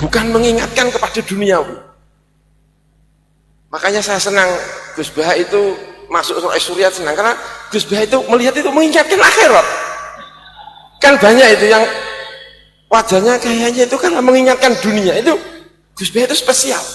bukan mengingatkan kepada duniawi. Makanya saya senang Gus Bah itu masuk Suriat, senang karena Gus Bah itu melihat itu mengingatkan akhirat. Kan banyak itu yang wajahnya kayaknya itu karena mengingatkan dunia, itu Gus Bah itu spesial.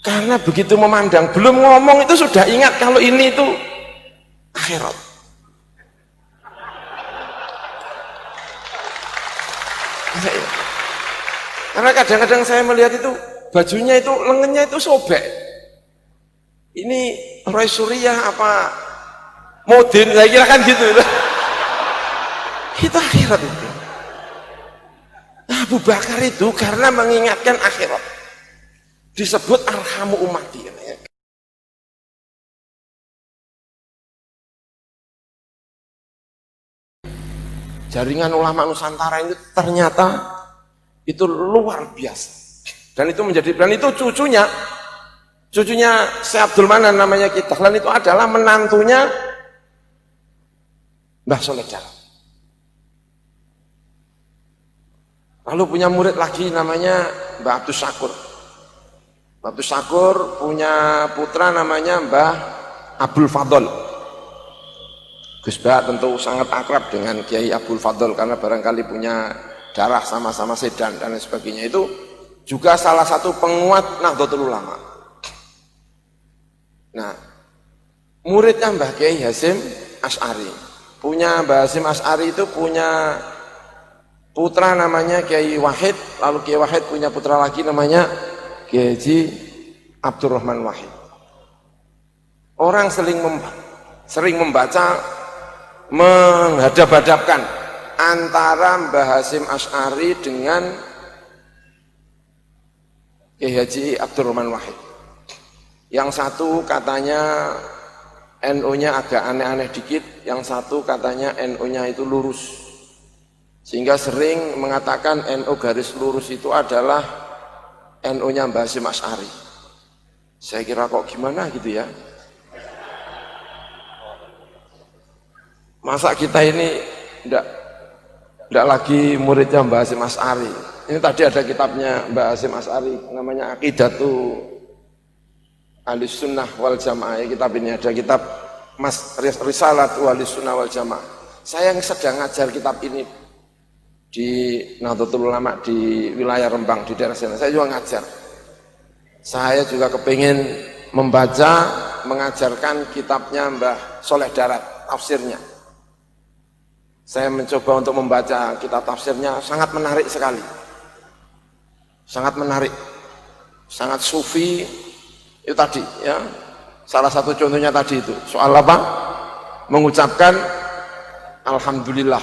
Karena begitu memandang, belum ngomong itu sudah ingat kalau ini itu akhirat. Karena kadang-kadang saya melihat itu bajunya itu, lengannya itu sobek. Ini Roy Surya apa modern, saya kira kan gitu. Itu akhirat itu. Abu Bakar itu karena mengingatkan akhirat, disebut arhamu ummati. Jaringan ulama Nusantara itu ternyata itu luar biasa, dan itu menjadi, dan itu cucunya Syekh Abdul Manan namanya kita, dan itu adalah menantunya Mbah Soleh Darat. Lalu punya murid lagi namanya Mbah Abdus Syakur. Mbah Abdus Syakur punya putra namanya Mbah Abdul Fadl. Gus Bah tentu sangat akrab dengan Kiai Abdul Fadl karena barangkali punya darah sama-sama Sedan dan lain sebagainya. Itu juga salah satu penguat Nahdlatul Ulama. Nah, muridnya Mbah Kiai Hasyim Asy'ari. Punya Mbah Hasyim Asy'ari itu punya putra namanya Kiai Wahid, lalu Kiai Wahid punya putra lagi namanya Kiai Haji Abdurrahman Wahid. Orang sering membaca menghadap-hadapkan antara Mbah Hasyim Asy'ari dengan Kiai Haji Abdurrahman Wahid. Yang satu katanya NU-nya agak aneh-aneh dikit, yang satu katanya NU-nya itu lurus. Sehingga sering mengatakan NU garis lurus itu adalah NU-nya Mbah Hasyim Asy'ari. Saya kira kok gimana gitu ya. Masa kita ini tidak lagi muridnya Mbah Hasyim Asy'ari. Ini tadi ada kitabnya Mbah Hasyim Asy'ari namanya Aqidatu Ahlus Sunnah wal Jamaah. Kitab ini ada kitab Mas Risalat Ahlus Sunnah wal Jamaah. Saya yang sedang ngajar kitab ini di Nahdlatul Ulama di wilayah Rembang di daerah sana. Saya juga ngajar. Saya juga kepingin membaca, mengajarkan kitabnya Mbah Soleh Darat, tafsirnya. Saya mencoba untuk membaca kitab tafsirnya, sangat menarik sekali. Sangat menarik. Sangat sufi. Itu tadi ya. Salah satu contohnya tadi itu. Soal apa? Mengucapkan alhamdulillah.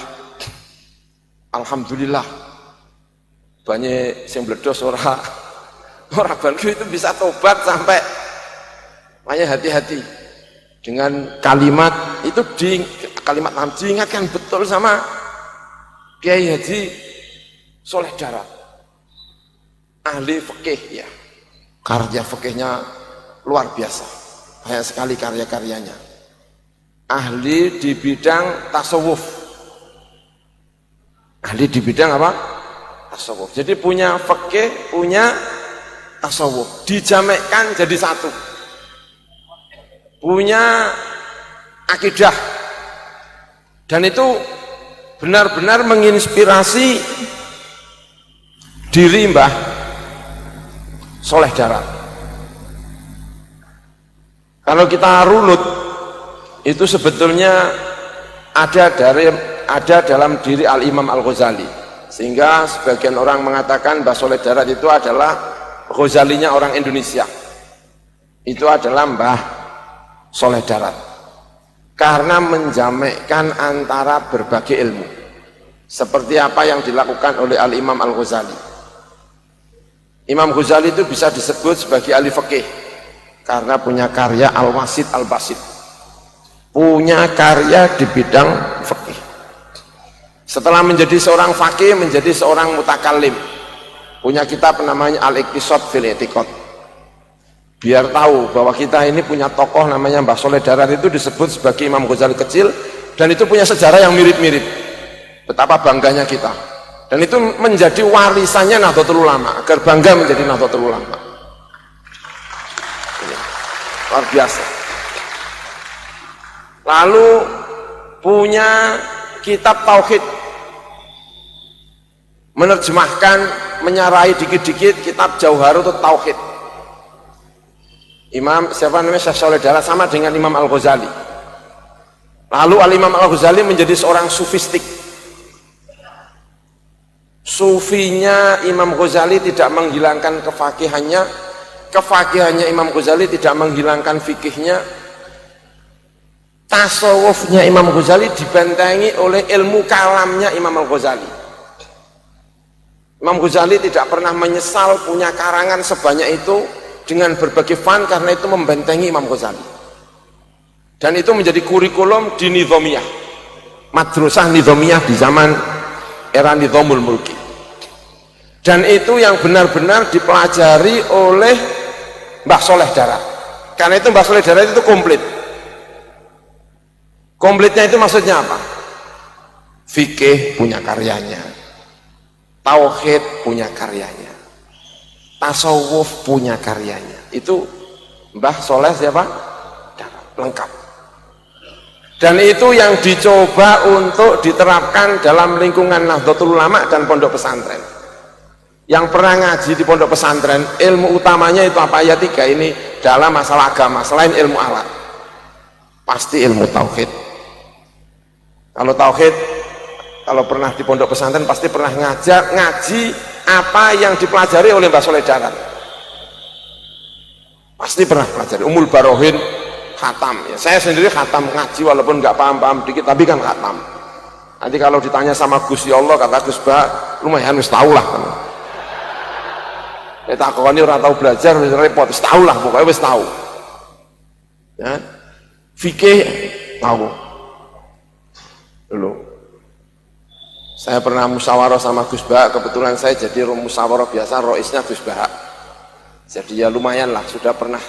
Alhamdulillah. Banyak sing bledos ora bantu itu bisa tobat sampai, makanya hati-hati dengan kalimat itu, di kalimat diingatkan betul sama Kiai Haji Soleh Darat, ahli fikih ya, karya fikihnya luar biasa, banyak sekali karya-karyanya, ahli di bidang tasawuf, ahli di bidang apa? Tasawuf. Jadi punya fikih, punya tasawuf, dijamekkan jadi satu, punya akidah, dan itu benar-benar menginspirasi diri Mbah Soleh Darat. Kalau kita runut itu sebetulnya ada dalam diri Al-Imam Al-Ghazali, sehingga sebagian orang mengatakan Mbah Soleh Darat itu adalah Ghazalinya orang Indonesia. Itu adalah Mbah Soleh Darat, karena menjamekkan antara berbagai ilmu seperti apa yang dilakukan oleh Al-Imam Al-Ghazali. Imam Ghazali itu bisa disebut sebagai ahli fikih karena punya karya Al-Wasit Al-Basit, punya karya di bidang fikih. Setelah menjadi seorang faqih, menjadi seorang mutakallim, punya kitab namanya Al-Iqtisad fil I'tiqad. Biar tahu bahwa kita ini punya tokoh namanya Mbah Soleh Darat, itu disebut sebagai Imam Ghazali kecil, dan itu punya sejarah yang mirip-mirip. Betapa bangganya kita. Dan itu menjadi warisannya Nahdlatul Ulama, agar bangga menjadi Nahdlatul Ulama. Luar biasa. Lalu punya kitab tauhid, menerjemahkan, menyarai dikit-dikit kitab Jauharut Tauhid. Imam siapa namanya, Syekh Shalih Darah, sama dengan Imam Al-Ghazali. Lalu Al-Imam Al-Ghazali menjadi seorang sufistik. Sufinya Imam Ghazali tidak menghilangkan kefakihannya, kefakihannya Imam Ghazali tidak menghilangkan fikihnya, tasawufnya Imam Ghazali dibentengi oleh ilmu kalamnya Imam Al-Ghazali. Imam Ghazali tidak pernah menyesal punya karangan sebanyak itu dengan berbagai fan, karena itu membentengi Imam Ghazali. Dan itu menjadi kurikulum di Nizamiyah, madrasah Nizamiyah di zaman era Nizamul Mulki. Dan itu yang benar-benar dipelajari oleh Mbah Shalih Darah. Karena itu Mbah Shalih Darah itu komplit. Komplitnya itu maksudnya apa? Fikih punya karyanya, tauhid punya karyanya, tasawuf punya karyanya. Itu Mbah Shalih siapa? Darah, lengkap. Dan itu yang dicoba untuk diterapkan dalam lingkungan Nahdlatul Ulama dan pondok pesantren. Yang pernah ngaji di pondok pesantren, ilmu utamanya itu apa? Ya tiga ini dalam masalah agama, selain ilmu alat, pasti ilmu tauhid. Kalau tauhid, kalau pernah di pondok pesantren pasti pernah ngaji apa yang dipelajari oleh Mbah Shalih Darah. Pasti pernah pelajari Umul Barohin, khatam. Ya, saya sendiri khatam ngaji walaupun nggak paham-paham dikit, tapi kan khatam. Nanti kalau ditanya sama Gusti Allah, kata Gus Bah, lumayan wis tahu lah. Ya tak kau ini orang tahu belajar repot, wis tahu lah pokoknya wis tahu. Ya, fikih tahu. Dulu saya pernah musyawarah sama Gus Bah, kebetulan saya jadi musyawarah biasa, roisnya Gus Bah. Jadi ya lumayan lah, sudah pernah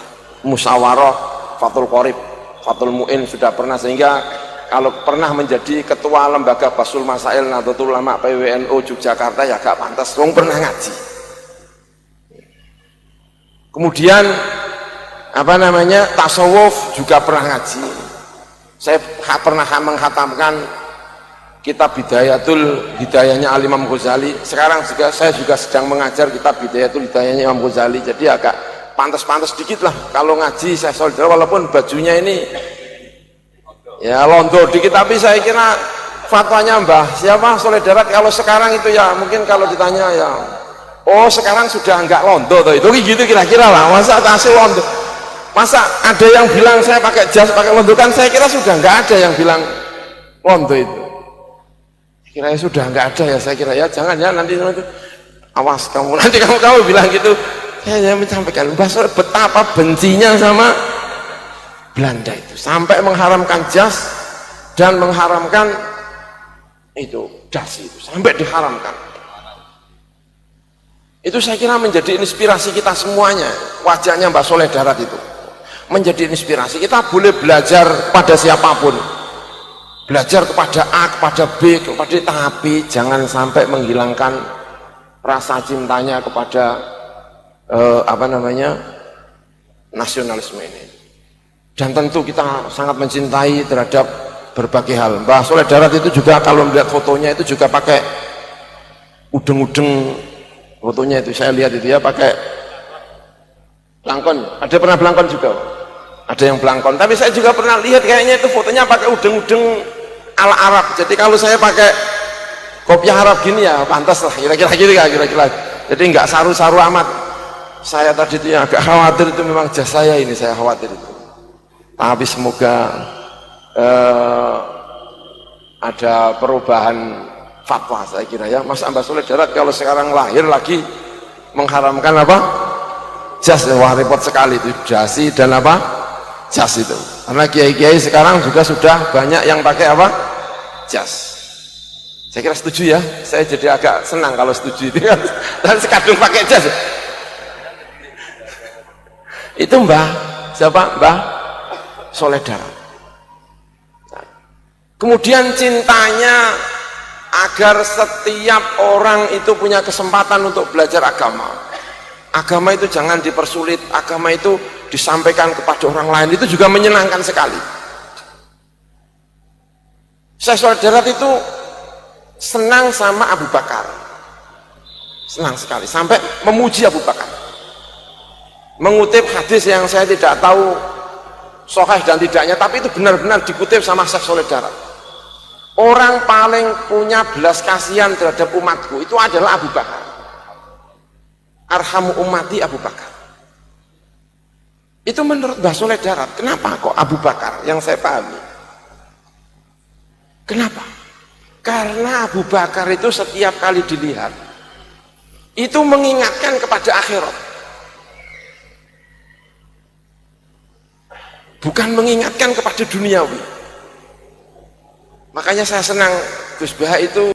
musyawarah Fathul Qorib, Fathul Mu'in sudah pernah, sehingga kalau pernah menjadi ketua lembaga Basul Masail Nahdlatul Ulama PWNU Yogyakarta ya gak pantas, wong pernah ngaji. Kemudian apa namanya, tasawuf juga pernah ngaji. Saya pernah menghatamkan kitab Hidayahnya Al-Imam Ghazali. Sekarang juga saya juga sedang mengajar kitab Hidayahnya Imam Ghazali. Jadi agak pantas-pantas dikit lah kalau ngaji saya saudara, walaupun bajunya ini ya londo dikit, tapi saya kira fatwanya Mbah siapa Shalih Darah kalau sekarang itu ya mungkin kalau ditanya ya, oh sekarang sudah enggak londo tuh, itu gitu kira-kira lah. Masa tasih londo, masa ada yang bilang saya pakai jas pakai londo, kan saya kira sudah enggak ada yang bilang londo itu. Kira sudah enggak ada ya, saya kira ya jangan ya nanti awas kamu nanti kamu bilang gitu. Saya menyampaikan betapa bencinya sama Belanda itu sampai mengharamkan jas dan mengharamkan itu dasi itu, sampai diharamkan. Itu saya kira menjadi inspirasi kita semuanya. Wajahnya Mbah Shalih Darah itu menjadi inspirasi kita. Boleh belajar pada siapapun, belajar kepada A, kepada B, kepada D, tapi jangan sampai menghilangkan rasa cintanya kepada nasionalisme ini. Dan tentu kita sangat mencintai terhadap berbagai hal. Mbah Shalih Darah itu juga kalau melihat fotonya itu juga pakai udeng-udeng, fotonya itu saya lihat itu ya pakai belangkon. Ada pernah belangkon juga, ada yang belangkon. Tapi saya juga pernah lihat kayaknya itu fotonya pakai udeng-udeng ala Arab. Jadi kalau saya pakai kopiah Arab gini ya pantas lah, kira-kira gitu ya, kira-kira. Jadi nggak saru-saru amat. Saya tadi itu yang agak khawatir itu memang jas saya ini, saya khawatir itu. Tapi semoga ada perubahan fatwa saya kira ya. Mas Mbah Shalih Darah kalau sekarang lahir lagi mengharamkan apa? Jas, wah repot sekali itu, jasi dan apa? Jas itu. Karena kiai-kiai sekarang juga sudah banyak yang pakai apa? Jas. Saya kira setuju ya. Saya jadi agak senang kalau setuju itu kan. Dan sekadung pakai jas. Itu Mbah siapa? Mbah Shalih Darah. Kemudian cintanya agar setiap orang itu punya kesempatan untuk belajar agama. Agama itu jangan dipersulit, agama itu disampaikan kepada orang lain, itu juga menyenangkan sekali. Syekh Sholeh Darat itu senang sama Abu Bakar, senang sekali, sampai memuji Abu Bakar, mengutip hadis yang saya tidak tahu sahih dan tidaknya, tapi itu benar-benar dikutip sama Syekh Sholeh Darat. Orang paling punya belas kasihan terhadap umatku itu adalah Abu Bakar. Arhamu ummati Abu Bakar. Itu menurut Mbah Sholeh Darat. Kenapa kok Abu Bakar? Yang saya pahami, kenapa? Karena Abu Bakar itu setiap kali dilihat itu mengingatkan kepada akhirat, bukan mengingatkan kepada duniawi. Makanya saya senang Gus Bah itu